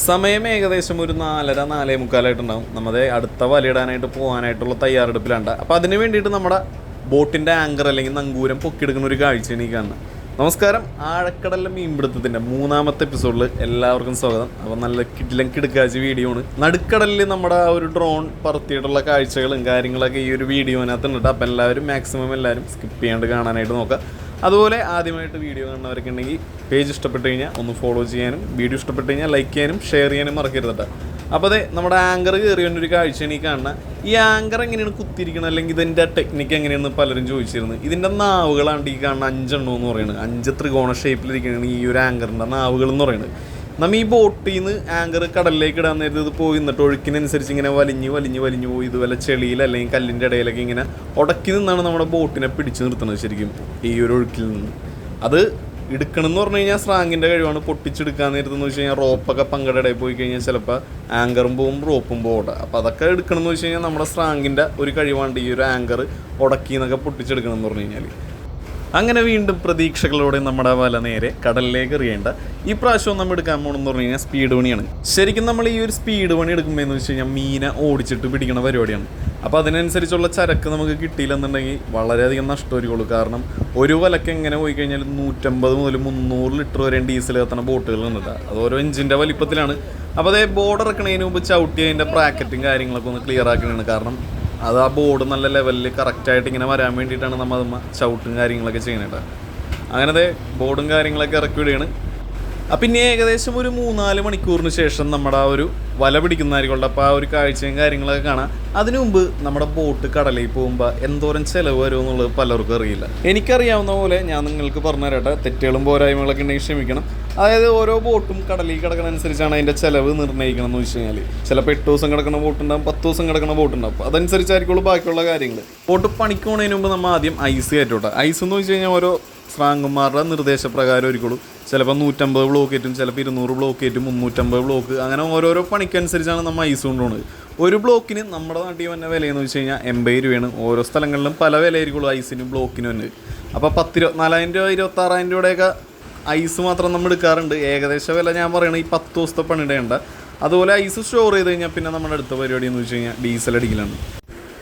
സമയം ഏകദേശം ഒരു 4:30 4:45 നമ്മുടെ അടുത്ത വലയിടാനായിട്ട് പോകാനായിട്ടുള്ള തയ്യാറെടുപ്പിലുണ്ട്. അപ്പോൾ അതിന് വേണ്ടിയിട്ട് നമ്മുടെ ബോട്ടിൻ്റെ ആങ്കർ അല്ലെങ്കിൽ നങ്കൂരം പൊക്കിയെടുക്കുന്ന ഒരു കാഴ്ചയാണ് ഈ കാണുന്നത്. നമസ്കാരം, ആഴക്കടലിലെ മീൻപിടുത്തത്തിൻ്റെ 3ാമത്തെ എപ്പിസോഡിൽ എല്ലാവർക്കും സ്വാഗതം. അപ്പോൾ നല്ല കിടുക്കാച്ച വീഡിയോ ആണ്. നടുക്കടലിൽ നമ്മുടെ ഒരു ഡ്രോൺ പറത്തിയിട്ടുള്ള കാഴ്ചകളും കാര്യങ്ങളൊക്കെ ഈ ഒരു വീഡിയോനകത്തുണ്ട്. അപ്പോൾ എല്ലാവരും മാക്സിമം എല്ലാവരും സ്കിപ്പ് ചെയ്യാണ്ട് കാണാനായിട്ട് നോക്കുക. അതുപോലെ ആദ്യമായിട്ട് വീഡിയോ കാണുന്നവരൊക്കെ ഉണ്ടെങ്കിൽ പേജ് ഇഷ്ടപ്പെട്ട് കഴിഞ്ഞാൽ ഒന്ന് ഫോളോ ചെയ്യാനും വീഡിയോ ഇഷ്ടപ്പെട്ട് കഴിഞ്ഞാൽ ലൈക്ക് ചെയ്യാനും ഷെയർ ചെയ്യാനും മറക്കരുത്. അപ്പോൾ അതെ, നമ്മുടെ ആങ്കർ കയറി വന്നൊരു കാഴ്ചയാണ് ഈ കാണുന്നത്. ഈ ആങ്കർ എങ്ങനെയാണ് കുത്തിയിരിക്കുന്നത് അല്ലെങ്കിൽ ഇതിൻ്റെ ടെക്നിക്ക് എങ്ങനെയാണെന്ന് പലരും ചോദിച്ചിരുന്നു. ഇതിൻ്റെ നാവുകളാണ് ഈ കാണുന്ന 5 എണ്ണം എന്ന് പറയുന്നത്. 5 ത്രികോണ ഷേപ്പിലിരിക്കുകയാണ് ഈ ഒരു ആങ്കറിൻ്റെ നാവുകൾ എന്ന് പറയുന്നത്. നമ്മൾ ഈ ബോട്ടിൽ നിന്ന് ആങ്കർ കടലിലേക്ക് ഇടാൻ നേരത്തെ ഇത് പോയി നിന്നിട്ട് ഒഴുക്കിനനുസരിച്ച് ഇങ്ങനെ വലിഞ്ഞ് പോയി ഇതുപോലെ ചെളിയിൽ അല്ലെങ്കിൽ കല്ലിൻ്റെ ഇടയിലൊക്കെ ഇങ്ങനെ ഉടക്കി നിന്നാണ് നമ്മുടെ ബോട്ടിനെ പിടിച്ചു നിർത്തുന്നത്. ശരിക്കും ഈ ഒരു ഒഴുക്കിൽ നിന്ന് അത് എടുക്കണം എന്ന് പറഞ്ഞു കഴിഞ്ഞാൽ സ്രാങ്കിൻ്റെ കഴിവാണ്. പൊട്ടിച്ചെടുക്കാൻ നേരത്തെന്ന് വെച്ച് കഴിഞ്ഞാൽ റോപ്പൊക്കെ പങ്കയുടെ ഇടയിൽ പോയി കഴിഞ്ഞാൽ ചിലപ്പോൾ ആങ്കറും പോവും റോപ്പും പോകട്ടെ. അപ്പോൾ അതൊക്കെ എടുക്കണം എന്ന് വെച്ച് കഴിഞ്ഞാൽ നമ്മുടെ സ്രാങ്കിൻ്റെ ഒരു കഴിവാണ് ഈ ഒരു ആങ്കർ ഉടക്കി എന്നൊക്കെ പൊട്ടിച്ചെടുക്കണം എന്ന് പറഞ്ഞു കഴിഞ്ഞാൽ. അങ്ങനെ വീണ്ടും പ്രതീക്ഷകളോടെ നമ്മുടെ വല നേരെ കടലിലേക്ക് എറിയേണ്ട ഈ പ്രാവശ്യം നമ്മൾ എടുക്കാൻ പോകണമെന്ന് പറഞ്ഞു കഴിഞ്ഞാൽ സ്പീഡ് പണിയാണ്. ശരിക്കും നമ്മൾ ഈ ഒരു സ്പീഡ് പണി എടുക്കുമ്പോൾ എന്ന് വെച്ച് കഴിഞ്ഞാൽ മീനെ ഓടിച്ചിട്ട് പിടിക്കുന്ന പരിപാടിയാണ്. അപ്പോൾ അതിനനുസരിച്ചുള്ള ചരക്ക് നമുക്ക് കിട്ടിയില്ലെന്നുണ്ടെങ്കിൽ വളരെയധികം നഷ്ടമായിരിക്കുള്ളൂ. കാരണം ഒരു വലക്ക് എങ്ങനെ പോയി കഴിഞ്ഞാൽ 150 മുതൽ 300 ലിറ്റർ വരെ ഡീസൽ കത്തുന്ന ബോട്ടുകളുണ്ട്. അത് ഓരോ എഞ്ചിൻ്റെ വലിപ്പത്തിലാണ്. അപ്പോൾ അതേ ബോർഡ് ഇറക്കണതിന് മുമ്പ് ചവിട്ടി അതിൻ്റെ ബ്രാക്കറ്റും കാര്യങ്ങളൊക്കെ ഒന്ന് ക്ലിയർ ആക്കണതാണ്. കാരണം അത് ആ ബോർഡ് നല്ല ലെവലിൽ കറക്റ്റായിട്ട് ഇങ്ങനെ വരാൻ വേണ്ടിയിട്ടാണ് നമ്മൾ അത് ചവിട്ടും കാര്യങ്ങളൊക്കെ ചെയ്യുന്നത്. അങ്ങനത്തെ ബോർഡും കാര്യങ്ങളൊക്കെ ഇറക്കി വിടുകയാണ്. അപ്പം ഇനി ഏകദേശം ഒരു 3-4 മണിക്കൂറിന് ശേഷം നമ്മുടെ ആ ഒരു വല പിടിക്കുന്നതായിരിക്കും. അപ്പോൾ ആ ഒരു കാഴ്ചയും കാര്യങ്ങളൊക്കെ കാണാം. അതിനു മുമ്പ് നമ്മുടെ ബോട്ട് കടലിൽ പോകുമ്പോൾ എന്തോരം ചിലവ് വരുമോ എന്നുള്ളത് പലർക്കും അറിയില്ല. എനിക്കറിയാവുന്ന പോലെ ഞാൻ നിങ്ങൾക്ക് പറഞ്ഞു തരട്ടെ. തെറ്റുകളും പോരായ്മകളൊക്കെ ഉണ്ടെങ്കിൽ ക്ഷമിക്കണം. അതായത് ഓരോ ബോട്ടും കടലിൽ കിടക്കുന്നതനുസരിച്ചാണ് അതിൻ്റെ ചിലവ് നിർണ്ണയിക്കണം എന്ന് വെച്ച് കഴിഞ്ഞാൽ ചിലപ്പോൾ 8 ദിവസം കിടക്കുന്ന ബോട്ടുണ്ടാകും, 10 ദിവസം കിടക്കുന്ന ബോട്ടുണ്ടാകും. അപ്പോൾ അതനുസരിച്ചായിരിക്കുള്ളൂ ബാക്കിയുള്ള കാര്യങ്ങൾ. ബോട്ട് പണിക്ക് പോകുന്നതിന് മുമ്പ് നമ്മൾ ആദ്യം ഐസ് കയറ്റോട്ടെ. ഐസ് എന്ന് വെച്ച് കഴിഞ്ഞാൽ ഓരോ സ്രാങ്കന്മാരുടെ നിർദ്ദേശപ്രകാരം ഒരിക്കലും ചിലപ്പോൾ 150 ബ്ലോക്ക് കയറ്റും, ചിലപ്പോൾ 200 ബ്ലോക്ക് കയറ്റും, 350 ബ്ലോക്ക്, അങ്ങനെ ഓരോരോ പണിക്കനുസരിച്ചാണ് നമ്മൾ ഐസ് കൊണ്ടുപോകുന്നത്. ഒരു ബ്ലോക്കിന് നമ്മുടെ നാട്ടിൽ വന്ന വിലയെന്ന് വെച്ച് കഴിഞ്ഞാൽ 80 രൂപയാണ്. ഓരോ സ്ഥലങ്ങളിലും പല വിലയായിരിക്കുള്ളൂ ഐസിനും ബ്ലോക്കിനും തന്നെ. അപ്പോൾ 10,000 രൂപ 26,000 രൂപയുടെയൊക്കെ ഐസ് മാത്രം നമ്മൾ എടുക്കാറുണ്ട്. ഏകദേശ വില ഞാൻ പറയണത് ഈ 10 ദിവസത്തെ പണിയിടേണ്ട. അതുപോലെ ഐസ് സ്റ്റോർ ചെയ്ത് കഴിഞ്ഞാൽ പിന്നെ നമ്മുടെ അടുത്ത പരിപാടി എന്ന് വെച്ച് കഴിഞ്ഞാൽ ഡീസൽ അടിക്കലാണ്.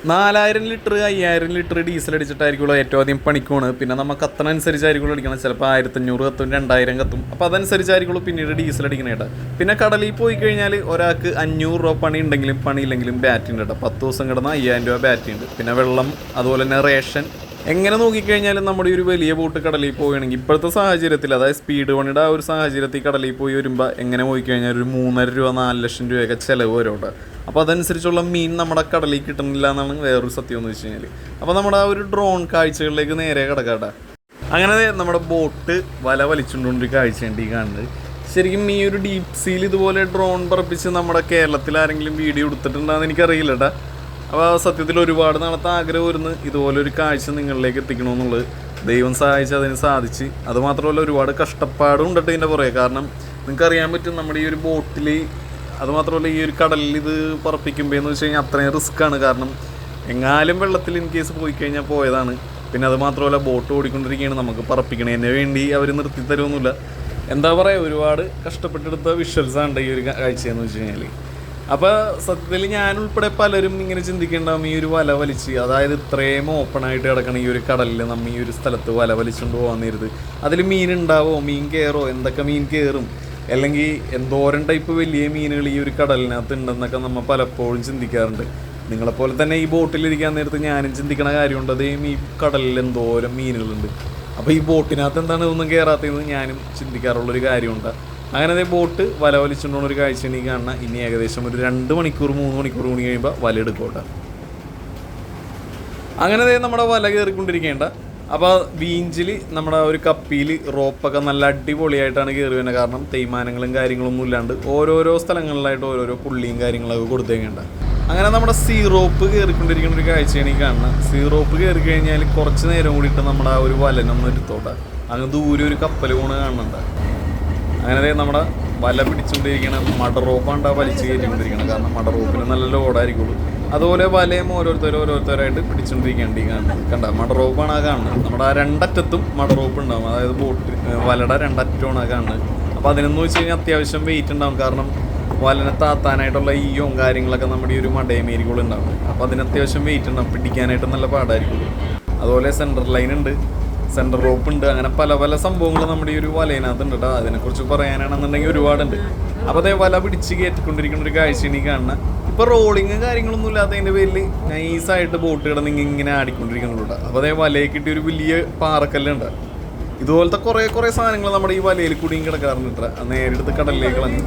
4000 ലിറ്റർ 5000 ലിറ്റർ ഡീസൽ അടിച്ചിട്ടായിരിക്കുള്ളൂ ഏറ്റവും ആദ്യം പണിക്കോണ്. പിന്നെ നമുക്ക് അത്രനുസരിച്ചായിരിക്കുള്ളൂ അടിക്കണം. ചിലപ്പോൾ 1500 കത്തും, 2000 കത്തും. അപ്പോൾ അതനുസരിച്ചായിരിക്കുള്ളൂ പിന്നീട് ഡീസൽ അടിക്കണേട്ടാ. പിന്നെ കടലിൽ പോയി കഴിഞ്ഞാൽ ഒരാൾക്ക് 500 രൂപ പണി ഉണ്ടെങ്കിലും പണിയില്ലെങ്കിലും ബാറ്റ് ഉണ്ട് കേട്ടോ. 10 ദിവസം കിടന്ന 5000 രൂപ ബാറ്റ് ഉണ്ട്. പിന്നെ വെള്ളം, അതുപോലെ തന്നെ റേഷൻ. എങ്ങനെ നോക്കിക്കഴിഞ്ഞാലും നമ്മുടെ ഒരു വലിയ ബോട്ട് കടലിൽ പോവുകയാണെങ്കിൽ ഇപ്പോഴത്തെ സാഹചര്യത്തിൽ, അതായത് സ്പീഡ് പണിയുടെ ആ ഒരു സാഹചര്യത്തിൽ കടലിൽ പോയി വരുമ്പോൾ എങ്ങനെ പോയിക്കഴിഞ്ഞാൽ ഒരു 3.5 രൂപ 4 ലക്ഷം രൂപയൊക്കെ ചിലവ് വരും കേട്ടോ. അപ്പോൾ അതനുസരിച്ചുള്ള മീൻ നമ്മുടെ കടലിൽ കിട്ടുന്നില്ല എന്നാണ് വേറൊരു സത്യം എന്ന് വെച്ച് കഴിഞ്ഞാൽ. അപ്പോൾ നമ്മുടെ ആ ഒരു ഡ്രോൺ കാഴ്ചകളിലേക്ക് നേരെ കിടക്കാട്ടെ. അങ്ങനെ നമ്മുടെ ബോട്ട് വല വലിച്ചുകൊണ്ടൊരു കാഴ്ചയുണ്ട് ഈ കാണുന്നത്. ശരിക്കും ഈ ഒരു ഡീപ് സീൽ ഇതുപോലെ ഡ്രോൺ പറപ്പിച്ച് നമ്മുടെ കേരളത്തിൽ ആരെങ്കിലും വീഡിയോ എടുത്തിട്ടുണ്ടെന്ന് എനിക്കറിയില്ല കേട്ടോ. അപ്പോൾ സത്യത്തിൽ ഒരുപാട് നാളത്തെ ആഗ്രഹം വരുന്നു ഇതുപോലൊരു കാഴ്ച നിങ്ങളിലേക്ക് എത്തിക്കണമെന്നുള്ളത്. ദൈവം സഹായിച്ച് അതിന് സാധിച്ച്. അതുമാത്രമല്ല ഒരുപാട് കഷ്ടപ്പാടും ഉണ്ടിട്ട് ഇതിൻ്റെ പുറകെ. കാരണം നിങ്ങൾക്കറിയാൻ പറ്റും നമ്മുടെ ഈ ഒരു ബോട്ടിൽ, അതുമാത്രമല്ല ഈ ഒരു കടലിൽ ഇത് പറപ്പിക്കുമ്പോൾ എന്ന് വെച്ച് കഴിഞ്ഞാൽ അത്രയും റിസ്ക്കാണ്. കാരണം എങ്ങാലും വെള്ളത്തിൽ ഇൻ കേസ് പോയി കഴിഞ്ഞാൽ പോയതാണ്. പിന്നെ അത് മാത്രമല്ല ബോട്ട് ഓടിക്കൊണ്ടിരിക്കുകയാണ്, നമുക്ക് പറപ്പിക്കണേ എന്നെ വേണ്ടി അവർ നിർത്തി തരുമൊന്നുമില്ല. എന്താ പറയുക, ഒരുപാട് കഷ്ടപ്പെട്ടെടുത്ത വിഷ്വൽസാണ് ഈ ഒരു കാഴ്ചയെന്ന് വെച്ച് കഴിഞ്ഞാൽ. അപ്പോൾ സത്യത്തിൽ ഞാനുൾപ്പെടെ പലരും ഇങ്ങനെ ചിന്തിക്കേണ്ടാവും, ഈ ഒരു വല വലിച്ച്, അതായത് ഇത്രയും ഓപ്പണായിട്ട് കിടക്കണം ഈ ഒരു കടലിൽ നമ്മൾ ഈ ഒരു സ്ഥലത്ത് വല വലിച്ചുകൊണ്ട് പോകാൻ നേരത്ത് അതിൽ മീൻ ഉണ്ടാവോ, മീൻ കയറോ, എന്തൊക്കെ മീൻ കയറും, അല്ലെങ്കിൽ എന്തോരം ടൈപ്പ് വലിയ മീനുകൾ ഈ ഒരു കടലിനകത്ത് ഉണ്ടെന്നൊക്കെ നമ്മൾ പലപ്പോഴും ചിന്തിക്കാറുണ്ട്. നിങ്ങളെപ്പോലെ തന്നെ ഈ ബോട്ടിലിരിക്കാൻ നേരത്ത് ഞാനും ചിന്തിക്കണ കാര്യമുണ്ട്. അതേ ഈ കടലിൽ എന്തോരം മീനുകളുണ്ട്. അപ്പോൾ ഈ ബോട്ടിനകത്ത് എന്താണ് ഇതൊന്നും കയറാത്തതെന്ന് ഞാനും ചിന്തിക്കാറുള്ളൊരു കാര്യമുണ്ട്. അങ്ങനെ ബോട്ട് വല വലിച്ചുകൊണ്ടുള്ള ഒരു കാഴ്ച എനിക്ക് കാണാം. ഇനി ഏകദേശം ഒരു 2 മണിക്കൂർ 3 മണിക്കൂർ കൂടി കഴിയുമ്പോൾ വല എടുക്കോട്ടെ. അങ്ങനെ നമ്മുടെ വല കയറിക്കൊണ്ടിരിക്കേണ്ട. അപ്പോൾ ബീഞ്ചിൽ നമ്മുടെ ഒരു കപ്പിയിൽ റോപ്പൊക്കെ നല്ല അടിപൊളിയായിട്ടാണ് കയറി വരുന്നത്. കാരണം തേയ്മാനങ്ങളും കാര്യങ്ങളൊന്നും ഇല്ലാണ്ട് ഓരോരോ സ്ഥലങ്ങളിലായിട്ട് ഓരോരോ പുള്ളിയും കാര്യങ്ങളൊക്കെ കൊടുത്തേക്കേണ്ട. അങ്ങനെ നമ്മുടെ സീറോപ്പ് കയറിക്കൊണ്ടിരിക്കുന്ന ഒരു കാഴ്ചയാണ് ഈ കാണുന്നത്. സീറോപ്പ് കയറി കഴിഞ്ഞാൽ കുറച്ച് നേരം കൂടിയിട്ട് നമ്മുടെ ആ ഒരു വലനൊന്നും എടുത്തോട്ടെ. അങ്ങ് ദൂരെ ഒരു കപ്പൽ പോണ് കാണുന്നുണ്ട്. അങ്ങനെ നമ്മുടെ വല പിടിച്ചുകൊണ്ടിരിക്കണം. മടറോപ്പാണ് വലിച്ച് കയറ്റിക്കൊണ്ടിരിക്കണം. കാരണം മടറോപ്പിന് നല്ല ലോഡായിരിക്കുള്ളൂ. അതുപോലെ വലയും ഓരോരുത്തരായിട്ട് പിടിച്ചുകൊണ്ടിരിക്കേണ്ടി കാണുന്നത്. കണ്ട മടറോപ്പാണ് ആ കാണുന്നത്. നമ്മുടെ ആ 2 അറ്റത്തും മടറോപ്പ് ഉണ്ടാവും. അതായത് ബോട്ട് വലയുടെ 2 അറ്റമാണ് ആ കാണുന്നത്. അപ്പോൾ അതിനെന്ന് വെച്ച് കഴിഞ്ഞാൽ അത്യാവശ്യം വെയിറ്റ് ഉണ്ടാവും. കാരണം വലനെ താത്താനായിട്ടുള്ള ഈയും കാര്യങ്ങളൊക്കെ നമ്മുടെ ഈ ഒരു മടയമേരികളുണ്ടാവും. അപ്പോൾ അതിന് അത്യാവശ്യം വെയിറ്റ് ഉണ്ടാവും, പിടിക്കാനായിട്ട് നല്ല പാടായിരിക്കും. അതുപോലെ സെൻറ്റർ ലൈൻ ഉണ്ട്, സെൻറ്റർ റോപ്പ് ഉണ്ട്, അങ്ങനെ പല പല സംഭവങ്ങൾ നമ്മുടെ ഈ ഒരു വലയിനകത്ത് ഉണ്ട് കേട്ടോ. അതിനെക്കുറിച്ച് പറയാനാണെന്നുണ്ടെങ്കിൽ ഒരുപാടുണ്ട്. അപ്പോൾ അതേ വല പിടിച്ച് കയറ്റിക്കൊണ്ടിരിക്കുന്ന ഒരു കാഴ്ചയാണ് ഈ കാണുന്നത്. ഇപ്പോൾ റോളിങ് കാര്യങ്ങളൊന്നും ഇല്ലാത്തതിൻ്റെ പേരിൽ നൈസായിട്ട് ബോട്ട് കിടന്ന് ഇങ്ങനെ ആടിക്കൊണ്ടിരിക്കുന്നുണ്ട്. അപ്പോൾ അതേ വലയിൽ കിട്ടിയ ഒരു വലിയ പാറക്കല്ലുണ്ട്. ഇതുപോലത്തെ കുറേ സാധനങ്ങൾ നമ്മുടെ ഈ വലയിൽ കൂടിയും കിടക്കാറുണ്ട്. നേരിട്ട് കടലിലേക്ക് കളഞ്ഞ്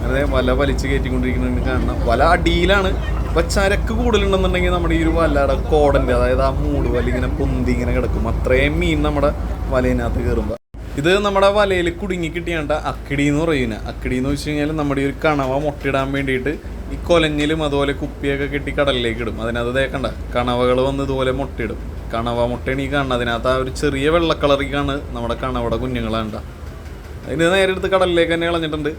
അങ്ങനെ വല വലിച്ച് കയറ്റിക്കൊണ്ടിരിക്കുന്നത് കാണണം. വല അടിയിലാണ്. അപ്പോൾ ചരക്ക് കൂടുതലുണ്ടെന്നുണ്ടെങ്കിൽ നമ്മുടെ ഈ ഒരു വലയുടെ കോടൻ്റെ, അതായത് ആ മൂട് വല ഇങ്ങനെ പൊന്തി ഇങ്ങനെ കിടക്കും. അത്രയും മീൻ നമ്മുടെ വലയിനകത്ത് കയറുമ്പോൾ. ഇത് നമ്മുടെ വലയിൽ കുടുങ്ങി കിട്ടിയാണ്ട അക്കിടി എന്ന് പറയുന്നത്. അക്കിടി എന്ന് വെച്ച് കഴിഞ്ഞാൽ നമ്മുടെ ഈ ഒരു കണവ മുട്ടയിടാൻ വേണ്ടിയിട്ട് ഈ കൊലഞ്ഞിലും അതുപോലെ കുപ്പിയൊക്കെ കെട്ടി കടലിലേക്ക് ഇടും. അതിനകത്ത് തേക്കണ്ട കണവകൾ വന്ന് ഇതുപോലെ മുട്ടയിടും. കണവ മുട്ടയാണ് ഈ കാണുന്നത്. അതിനകത്ത് ആ ഒരു ചെറിയ വെള്ള കളറിക്കാണ് നമ്മുടെ കണവയുടെ കുഞ്ഞുങ്ങളുണ്ട. അതിന് നേരെ എടുത്ത് കടലിലേക്ക് തന്നെ കളഞ്ഞിട്ടുണ്ട്.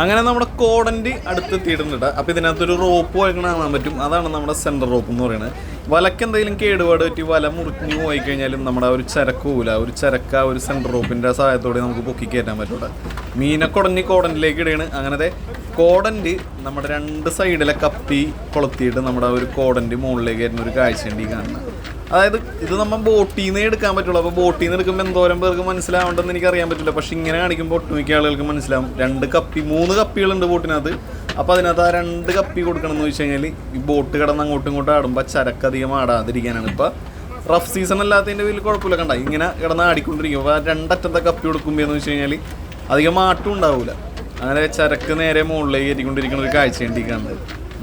അങ്ങനെ നമ്മുടെ കോടൻ്റെ അടുത്തെത്തിയിട്ടുണ്ട്. അപ്പോൾ ഇതിനകത്തൊരു റോപ്പ് വയ്ക്കണ കാണാൻ പറ്റും. അതാണ് നമ്മുടെ സെൻറ്റർ റോപ്പ് എന്ന് പറയുന്നത്. വലക്ക് എന്തെങ്കിലും കേടുപാട് പറ്റി വല മുറിഞ്ഞു പോയി കഴിഞ്ഞാലും നമ്മുടെ ഒരു ചരക്ക് പോകില്ല. ഒരു ചരക്ക് ഒരു സെൻറ്റർ റോപ്പിൻ്റെ സഹായത്തോടെ നമുക്ക് പൊക്കി കയറ്റാൻ പറ്റുള്ളൂ. മീനെ കുടഞ്ഞ് കോടനിലേക്ക് ഇടുകയാണ്. അങ്ങനത്തെ കോടൻ്റെ നമ്മുടെ 2 സൈഡിലെ കപ്പി കൊളുത്തിയിട്ട് നമ്മുടെ ഒരു കോടൻ്റെ മുകളിലേക്ക് കയറ്റുന്ന ഒരു കാഴ്ചയുണ്ട് ഈ കാണുന്നത്. അതായത് ഇത് നമ്മൾ ബോട്ടിൽ നിന്ന് എടുക്കാൻ പറ്റുള്ളൂ. അപ്പോൾ ബോട്ടിൽ നിന്ന് എടുക്കുമ്പോൾ എന്തോരം പേർക്ക് മനസ്സിലാവേണ്ടെന്ന് എനിക്കറിയാൻ പറ്റില്ല. പക്ഷേ ഇങ്ങനെ കാണിക്കുമ്പോൾ ഒട്ടുമിക്ക ആളുകൾക്ക് മനസ്സിലാവും. 3 കപ്പികളുണ്ട് ബോട്ടിനകത്ത്. അപ്പോൾ അതിനകത്ത് ആ 2 കപ്പി കൊടുക്കണം എന്ന് വെച്ച് കഴിഞ്ഞാൽ ഈ ബോട്ട് കിടന്ന് അങ്ങോട്ടും ഇങ്ങോട്ടും ആടുമ്പോൾ ചരക്കധികം ആടാതിരിക്കാനാണ്. ഇപ്പോൾ റഫ് സീസൺ അല്ലാത്തതിൻ്റെ വലിയ കുഴപ്പമില്ല. കണ്ട ഇങ്ങനെ കിടന്ന് ആടിക്കൊണ്ടിരിക്കും. അപ്പോൾ ആ 2 അറ്റത്തെ കപ്പി കൊടുക്കുമ്പോൾ എന്ന് വെച്ച് കഴിഞ്ഞാൽ അധികം മാറ്റം ഉണ്ടാവില്ല. അങ്ങനെ ചരക്ക് നേരെ മുകളിലേക്ക് കയറ്റിക്കൊണ്ടിരിക്കുന്ന ഒരു കാഴ്ചയുണ്ട് ഈ കാണുന്നത്.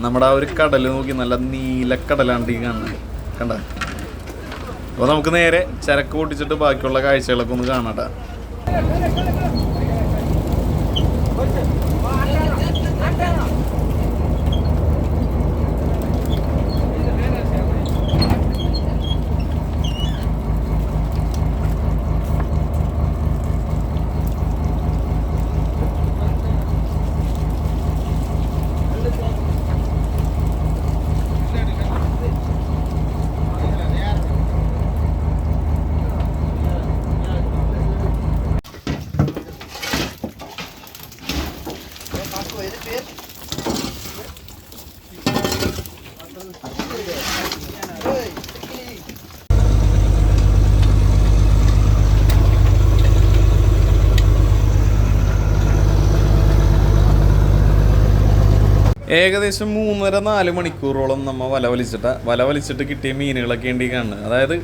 നമ്മുടെ ആ ഒരു കടൽ നോക്കി നല്ല നീലക്കടലാണ് ഈ കാണുന്നത്. കണ്ട. അപ്പോൾ നമുക്ക് നേരെ ചരക്ക് പൊട്ടിച്ചിട്ട് ബാക്കിയുള്ള കാഴ്ചകളൊക്കെ ഒന്ന് കാണാം. ഏകദേശം 3.5-4 മണിക്കൂറോളം നമ്മൾ വല വലിച്ചിട്ട് കിട്ടിയ മീനുകളൊക്കെ ഉണ്ട് ഈ കാണുന്നത്. അതായത്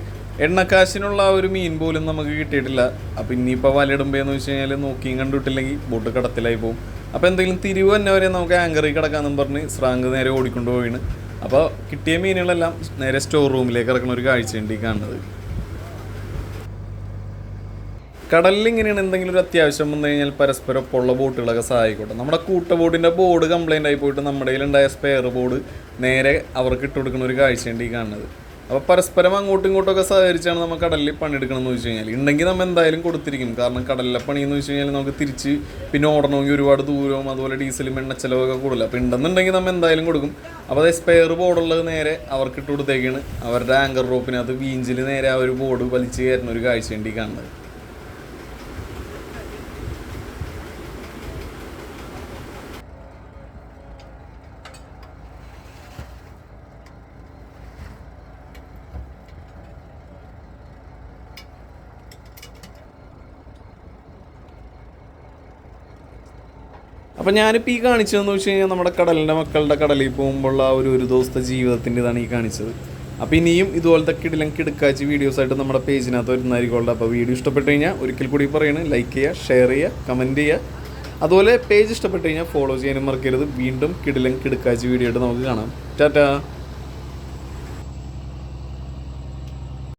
എണ്ണക്കാശിനുള്ള ആ ഒരു മീൻ പോലും നമുക്ക് കിട്ടിയിട്ടില്ല. അപ്പോൾ ഇനിയിപ്പോൾ വലയിടുമ്പോൾ എന്ന് വെച്ച് കഴിഞ്ഞാൽ നോക്കിയും കണ്ടിട്ടില്ലെങ്കിൽ ബോട്ട് കടത്തിലായി പോകും. അപ്പോൾ എന്തെങ്കിലും തിരിവ് തന്നെ വരെ നമുക്ക് ആങ്കറിൽ കിടക്കാമെന്നും പറഞ്ഞ് സ്രാങ്ക് നേരെ ഓടിക്കൊണ്ട് പോയിന്. അപ്പോൾ കിട്ടിയ മീനുകളെല്ലാം നേരെ സ്റ്റോർ റൂമിലേക്ക് ഇറക്കുന്ന ഒരു കാഴ്ചയുണ്ട് ഈ കാണുന്നത്. കടലിൽ ഇങ്ങനെയാണ് എന്തെങ്കിലും ഒരു അത്യാവശ്യം വന്നു കഴിഞ്ഞാൽ പരസ്പരം ഒപ്പമുള്ള ബോട്ടുകളൊക്കെ സഹായിക്കട്ടെ. നമ്മുടെ കൂട്ട ബോട്ടിൻ്റെ ബോർഡ് കംപ്ലൈൻ്റ് ആയി പോയിട്ട് നമ്മുടെ കയ്യിലുണ്ടായ സ്പെയർ ബോർഡ് നേരെ അവർക്ക് ഇട്ട് കൊടുക്കുന്ന ഒരു കാഴ്ചയുണ്ട് ഈ കാണുന്നത്. അപ്പോൾ പരസ്പരം അങ്ങോട്ടും ഇങ്ങോട്ടൊക്കെ സഹകരിച്ചാണ് നമ്മൾ കടലിൽ പണിയെടുക്കണം എന്ന് വെച്ച് കഴിഞ്ഞാൽ. ഉണ്ടെങ്കിൽ നമ്മൾ എന്തായാലും കൊടുത്തിരിക്കും. കാരണം കടലിലെ പണി എന്ന് വെച്ച് കഴിഞ്ഞാൽ നമുക്ക് തിരിച്ച് പിന്നെ ഓടണമെങ്കിൽ ഒരുപാട് ദൂരവും അതുപോലെ ഡീസലും എണ്ണച്ചെലവൊക്കെ കൂടുതൽ. അപ്പോൾ ഉണ്ടെന്നുണ്ടെങ്കിൽ നമ്മൾ എന്തായാലും കൊടുക്കും. അപ്പോൾ അത് സ്പെയർ ബോർഡുള്ളത് നേരെ അവർക്ക് ഇട്ട് കൊടുത്തേക്കാണ്. അവരുടെ ആങ്കർ റോപ്പിനകത്ത് വീഞ്ചിൽ നേരെ ആ ഒരു ബോർഡ് വലിച്ച് കയറുന്ന ഒരു കാഴ്ചയുണ്ട് ഈ കാണുന്നത്. അപ്പോൾ ഞാനിപ്പോൾ ഈ കാണിച്ചതെന്ന് വെച്ച് കഴിഞ്ഞാൽ നമ്മുടെ കടലിൻ്റെ മക്കളുടെ കടലിൽ പോകുമ്പോഴുള്ള ആ ഒരു ദിവസത്തെ ജീവിതത്തിൻ്റെ ഇതാണ് ഈ കാണിച്ചത്. അപ്പോൾ ഇനിയും ഇതുപോലത്തെ കിടുക്കാച്ചി വീഡിയോസായിട്ട് നമ്മുടെ പേജിനകത്ത് വരുന്നതായിരിക്കുമല്ലോ. അപ്പോൾ വീഡിയോ ഇഷ്ടപ്പെട്ട് കഴിഞ്ഞാൽ ഒരിക്കൽ കൂടി പറയണേ, ലൈക്ക് ചെയ്യുക, ഷെയർ ചെയ്യുക, കമൻറ്റ് ചെയ്യുക. അതുപോലെ പേജ് ഇഷ്ടപ്പെട്ട് കഴിഞ്ഞാൽ ഫോളോ ചെയ്യാനും മറക്കരുത്. വീണ്ടും കിടുക്കാച്ചി വീഡിയോ ആയിട്ട് നമുക്ക് കാണാം. ടാറ്റാ.